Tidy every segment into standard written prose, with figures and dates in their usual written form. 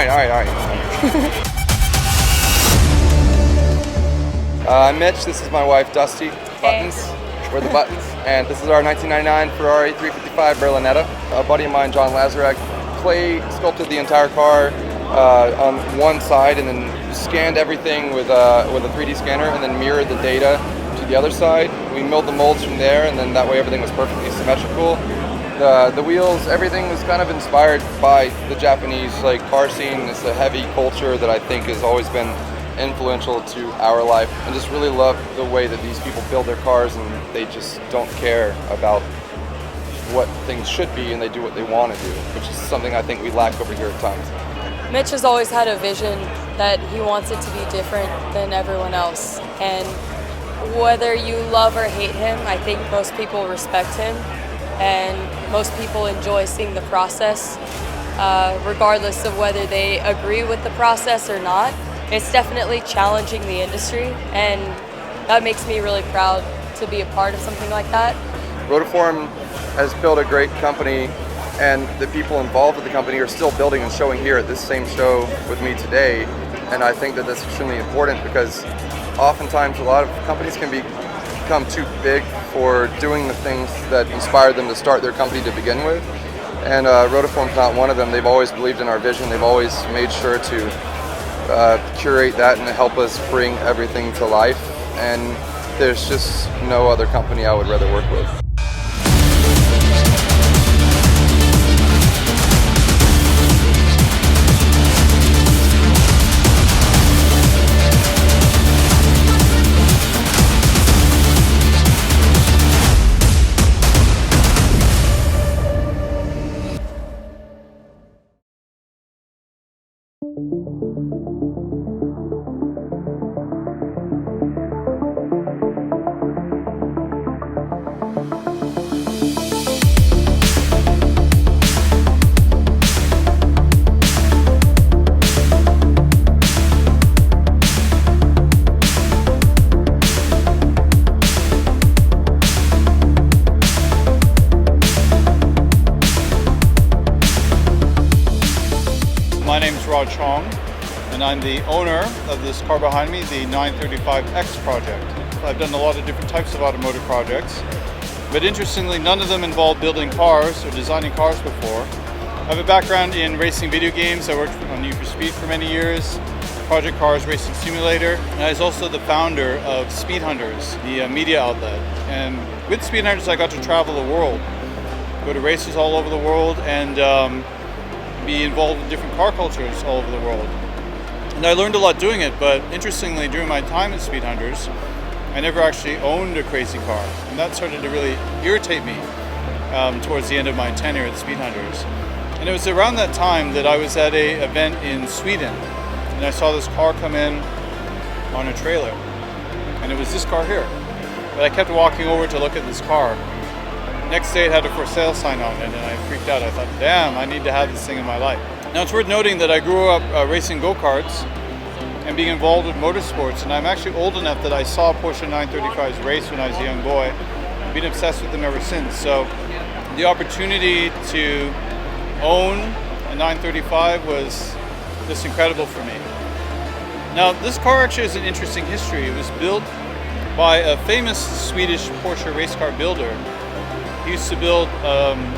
All right. I'm Mitch, this is my wife Dusty. Buttons, we're the Buttons. And this is our 1999 Ferrari 355 Berlinetta. A buddy of mine, John Lazarek, clay sculpted the entire car on one side and then scanned everything with a 3D scanner and then mirrored the data to the other side. We milled the molds from there, and then that way everything was perfectly symmetrical. The wheels, everything was kind of inspired by the Japanese car scene. It's a heavy culture that I think has always been influential to our life, and just really love the way that these people build their cars, and they just don't care about what things should be, and they do what they want to do, which is something I think we lack over here at times. Mitch has always had a vision that he wants it to be different than everyone else, and whether you love or hate him, I think most people respect him, and most people enjoy seeing the process, regardless of whether they agree with the process or not. It's definitely challenging the industry, and that makes me really proud to be a part of something like that. Rotiform has built a great company, and the people involved with the company are still building and showing here at this same show with me today. And I think that that's extremely important, because oftentimes a lot of companies can become too big for doing the things that inspired them to start their company to begin with. And Rotiform's not one of them. They've always believed in our vision. They've always made sure to curate that and help us bring everything to life, and there's just no other company I would rather work with. My name is Rotiform, and I'm the owner of this car behind me, the 935X project. I've done a lot of different types of automotive projects, but interestingly, none of them involved building cars or designing cars before. I have a background in racing video games. I worked on Need for Speed for many years, Project Cars Racing Simulator, and I was also the founder of Speed Hunters, the media outlet. And with Speed Hunters, I got to travel the world, go to races all over the world, and be involved in different car cultures all over the world. And I learned a lot doing it, but interestingly, during my time at Speed Hunters, I never actually owned a crazy car. And that started to really irritate me towards the end of my tenure at Speed Hunters. And it was around that time that I was at an event in Sweden, and I saw this car come in on a trailer. And it was this car here. But I kept walking over to look at this car. Next day it had a for sale sign on it, and I freaked out. I thought, damn, I need to have this thing in my life. Now it's worth noting that I grew up racing go-karts and being involved with motorsports, and I'm actually old enough that I saw Porsche 935s race when I was a young boy. I've been obsessed with them ever since. So the opportunity to own a 935 was just incredible for me. Now this car actually has an interesting history. It was built by a famous Swedish Porsche race car builder. He used to build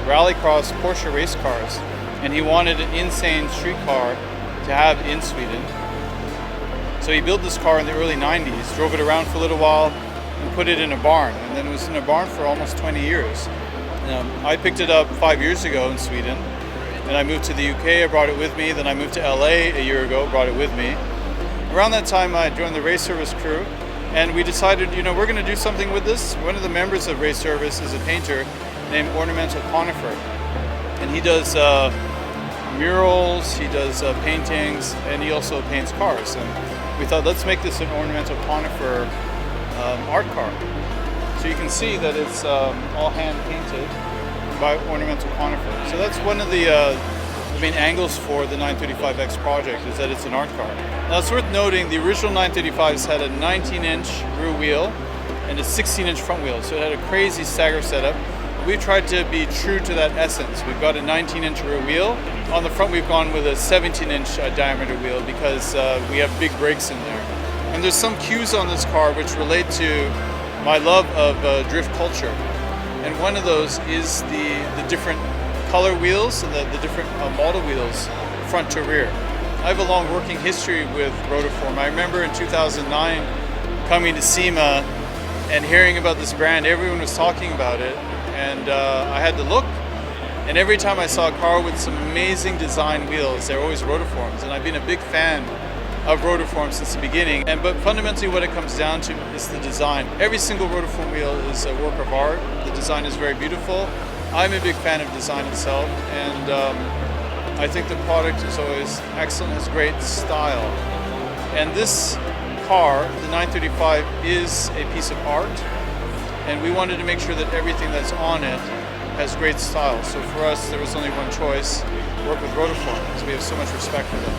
rallycross Porsche race cars, and he wanted an insane street car to have in Sweden. So he built this car in the early 90s, drove it around for a little while, and put it in a barn. And then it was in a barn for almost 20 years. I picked it up 5 years ago in Sweden. Then I moved to the UK, I brought it with me. Then I moved to LA a year ago, brought it with me. Around that time, I joined the race service crew. And we decided, we're going to do something with this. One of the members of Race Service is a painter named Ornamental Conifer. And he does murals, he does paintings, and he also paints cars. And we thought, let's make this an Ornamental Conifer art car. So you can see that it's all hand painted by Ornamental Conifer. So that's one of the main angles for the 935X project, is that it's an art car. Now it's worth noting the original 935s had a 19-inch rear wheel and a 16-inch front wheel, so it had a crazy stagger setup. We've tried to be true to that essence. We've got a 19-inch rear wheel. On the front, we've gone with a 17-inch diameter wheel because we have big brakes in there. And there's some cues on this car which relate to my love of drift culture. And one of those is the different color wheels and the different model wheels, front to rear. I have a long working history with Rotiform. I remember in 2009 coming to Sema and hearing about this brand. Everyone was talking about it, and I had to look. And every time I saw a car with some amazing design wheels, they're always Rotiforms. And I've been a big fan of Rotiform since the beginning. But fundamentally what it comes down to is the design. Every single Rotiform wheel is a work of art. The design is very beautiful. I'm a big fan of design itself, and I think the product is always excellent, has great style. And this car, the 935, is a piece of art, and we wanted to make sure that everything that's on it has great style. So for us, there was only one choice: work with Rotiform, because we have so much respect for them.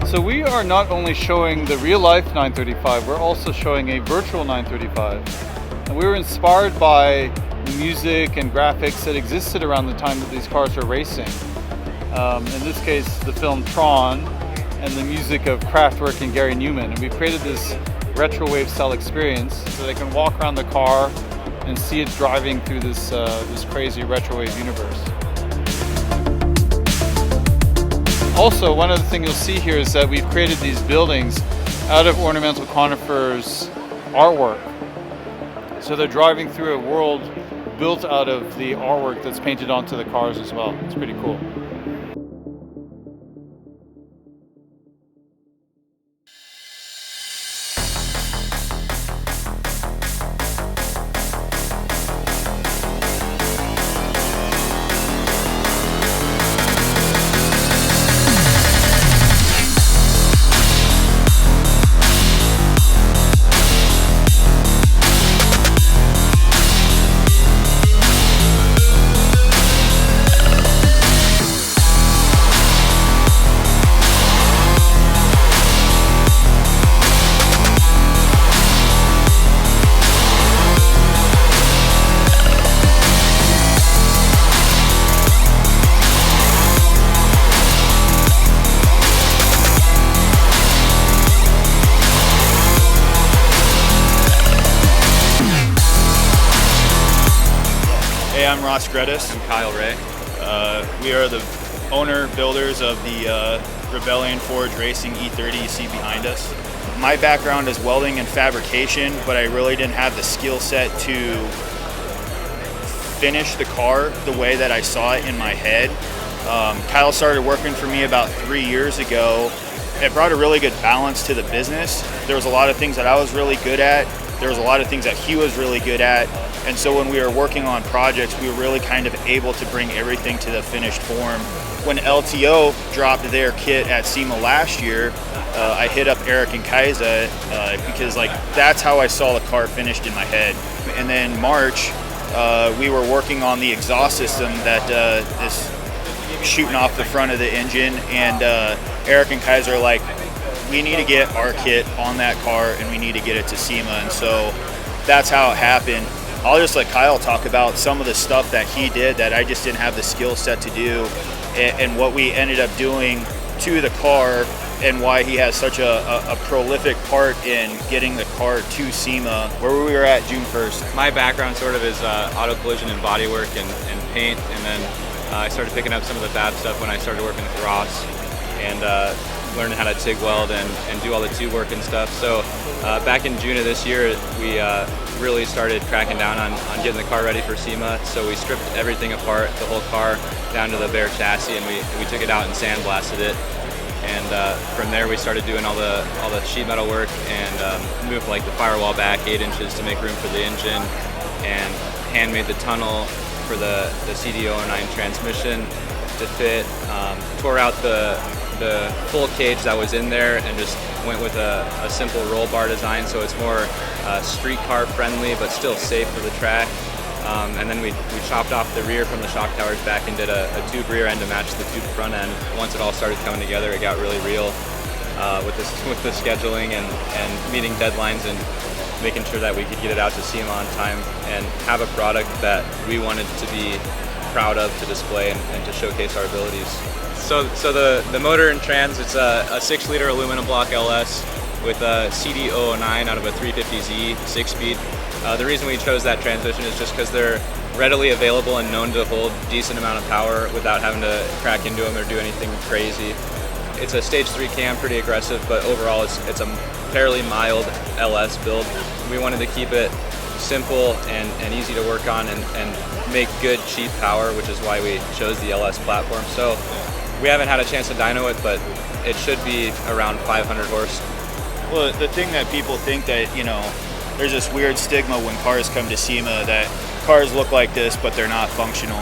So we are not only showing the real-life 935, we're also showing a virtual 935. And we were inspired by the music and graphics that existed around the time that these cars are racing. In this case, the film Tron, and the music of Kraftwerk and Gary Newman. And we created this retro wave style experience so they can walk around the car and see it driving through this crazy retro wave universe. Also, one other thing you'll see here is that we've created these buildings out of ornamental conifers artwork. So they're driving through a world built out of the artwork that's painted onto the cars as well. It's pretty cool. Hey, I'm Ross Gredis. I'm Kyle Ray. We are the owner builders of the Rebellion Forge Racing E30 you see behind us. My background is welding and fabrication, but I really didn't have the skill set to finish the car the way that I saw it in my head. Kyle started working for me about 3 years ago. It brought a really good balance to the business. There was a lot of things that I was really good at. There was a lot of things that he was really good at. And so when we were working on projects, we were really kind of able to bring everything to the finished form. When LTO dropped their kit at Sema last year, I hit up Eric and Kaiza because that's how I saw the car finished in my head. And then March, we were working on the exhaust system that is shooting off the front of the engine, and Eric and Kaiza are like, we need to get our kit on that car and we need to get it to Sema. And so that's how it happened. I'll just let Kyle talk about some of the stuff that he did that I just didn't have the skill set to do, and what we ended up doing to the car, and why he has such a prolific part in getting the car to Sema, where we were at June 1st. My background sort of is auto collision and bodywork and paint, and then I started picking up some of the fab stuff when I started working with Ross, and learning how to TIG weld and do all the tube work and stuff. So back in June of this year, we really started cracking down on getting the car ready for Sema. So we stripped everything apart, the whole car, down to the bare chassis, and we took it out and sandblasted it. And from there we started doing all the sheet metal work, and moved the firewall back 8 inches to make room for the engine, and hand made the tunnel for the CD09 transmission to fit. Tore out the full cage that was in there and just went with a simple roll bar design, so it's more street car friendly but still safe for the track. And then we chopped off the rear from the shock towers back and did a tube rear end to match the tube front end. Once it all started coming together, it got really real. with the scheduling and meeting deadlines and making sure that we could get it out to Sema on time and have a product that we wanted to be proud of to display and to showcase our abilities. So the motor and trans, it's a 6-liter aluminum block LS with a CD009 out of a 350Z 6-speed. The reason we chose that transmission is just because they're readily available and known to hold decent amount of power without having to crack into them or do anything crazy. It's a stage 3 cam, pretty aggressive, but overall it's a fairly mild LS build. We wanted to keep it simple and easy to work on and make good, cheap power, which is why we chose the LS platform. So we haven't had a chance to dyno it, but it should be around 500 horse. Well, the thing that people think that, you know, there's this weird stigma when cars come to Sema that cars look like this, but they're not functional.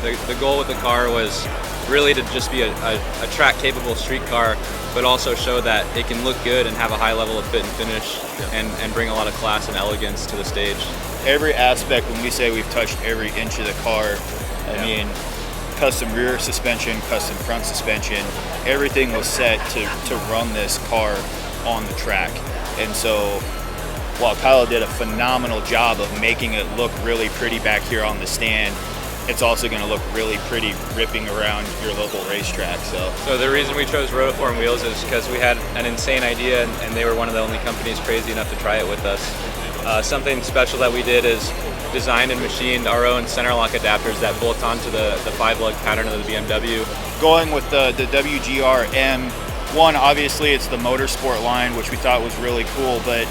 The goal with the car was really to just be a track-capable street car, but also show that it can look good and have a high level of fit and finish and bring a lot of class and elegance to the stage. Every aspect, when we say we've touched every inch of the car, I mean, custom rear suspension, custom front suspension, everything was set to run this car on the track. And so while Kyle did a phenomenal job of making it look really pretty back here on the stand, it's also going to look really pretty ripping around your local racetrack. So the reason we chose Rotiform wheels is because we had an insane idea and they were one of the only companies crazy enough to try it with us. Something special that we did is designed and machined our own center lock adapters that bolt onto the 5-lug pattern of the BMW. Going with the WGR M1, obviously it's the motorsport line, which we thought was really cool, but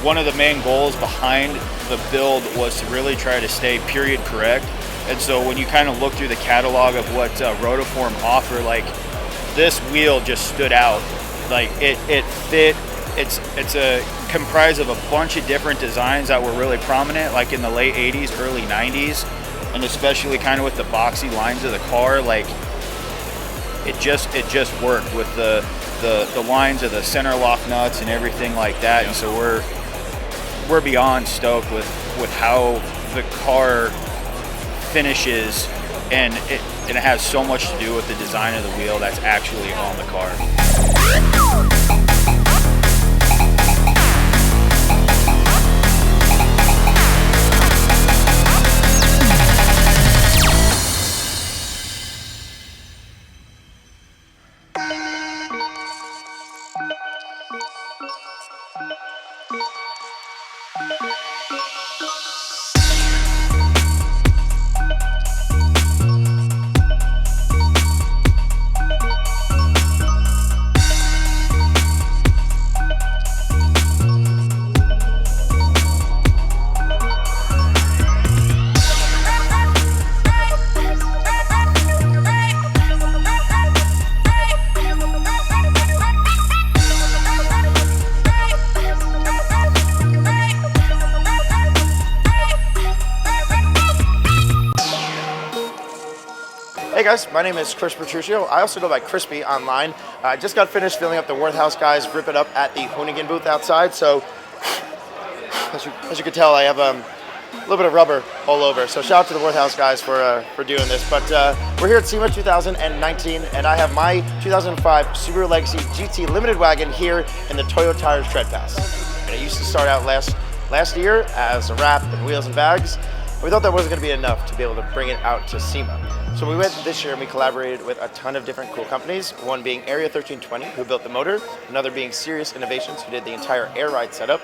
one of the main goals behind the build was to really try to stay period correct. And so when you kind of look through the catalog of what Rotiform offer, like this wheel just stood out. Like it fit. It's comprised of a bunch of different designs that were really prominent, like in the late 80s, early 90s, and especially kind of with the boxy lines of the car. Like it just worked with the lines of the center lock nuts and everything like that. And so we're beyond stoked with how the car finishes, and it has so much to do with the design of the wheel that's actually on the car. Hey guys, my name is Chris Petruccio. I also go by Crispy online. I just got finished filling up the Worthouse guys, rip it up at the Hoonigan booth outside. So, as you can tell, I have a little bit of rubber all over. So shout out to the Worthouse guys for doing this. But we're here at SEMA 2019, and I have my 2005 Subaru Legacy GT Limited Wagon here in the Toyo Tires Tread Pass. And it used to start out last year as a wrap and wheels and bags. We thought that wasn't going to be enough to be able to bring it out to SEMA. So we went this year and we collaborated with a ton of different cool companies, one being Area 1320, who built the motor, another being Serious Innovations, who did the entire air ride setup,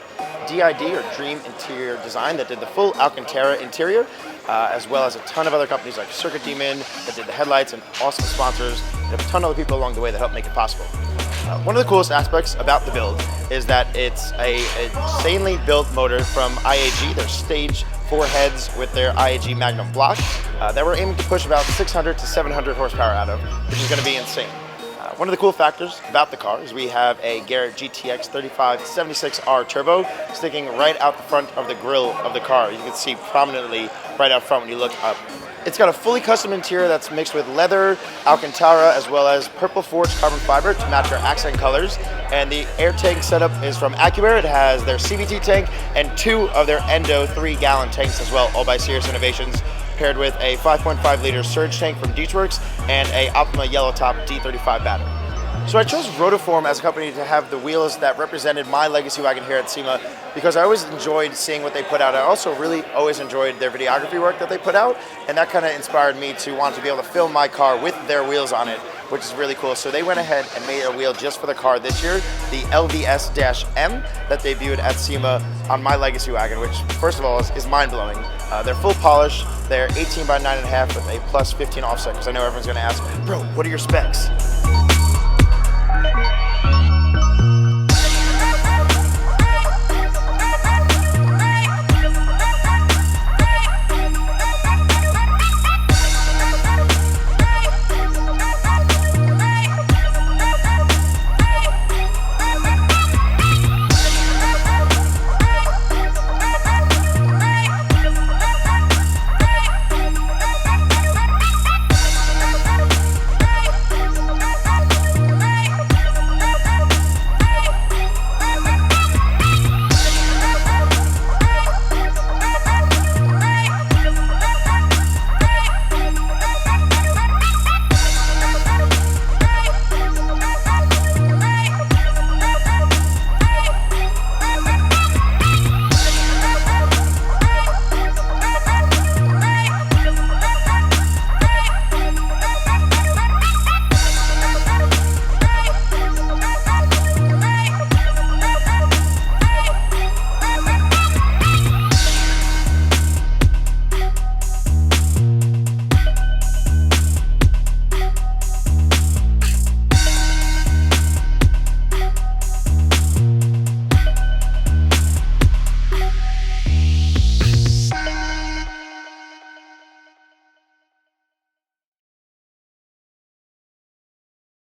DID, or Dream Interior Design, that did the full Alcantara interior, as well as a ton of other companies like Circuit Demon that did the headlights, and awesome sponsors, and a ton of other people along the way that helped make it possible. One of the coolest aspects about the build is that it's a insanely built motor from IAG, their stage 4 heads with their IAG Magnum block that we're aiming to push about 600 to 700 horsepower out of, which is going to be insane. One of the cool factors about the car is we have a Garrett GTX 3576R turbo sticking right out the front of the grille of the car. You can see prominently right out front when you look up. It's got a fully custom interior that's mixed with leather, Alcantara, as well as purple forged carbon fiber to match our accent colors. And the air tank setup is from AccuAir. It has their CVT tank and 2 of their Endo 3-gallon tanks as well, all by Serious Innovations, paired with a 5.5 liter surge tank from Deechworks and a Optima Yellow Top D35 battery. So I chose Rotiform as a company to have the wheels that represented my legacy wagon here at Sema because I always enjoyed seeing what they put out. I also really always enjoyed their videography work that they put out, and that kind of inspired me to want to be able to film my car with their wheels on it, which is really cool. So they went ahead and made a wheel just for the car this year, the LVS-M that debuted at Sema on my legacy wagon, which first of all is mind-blowing. They're full polish, they're 18 by 9.5 with a plus 15 offset, because I know everyone's gonna ask, bro, what are your specs?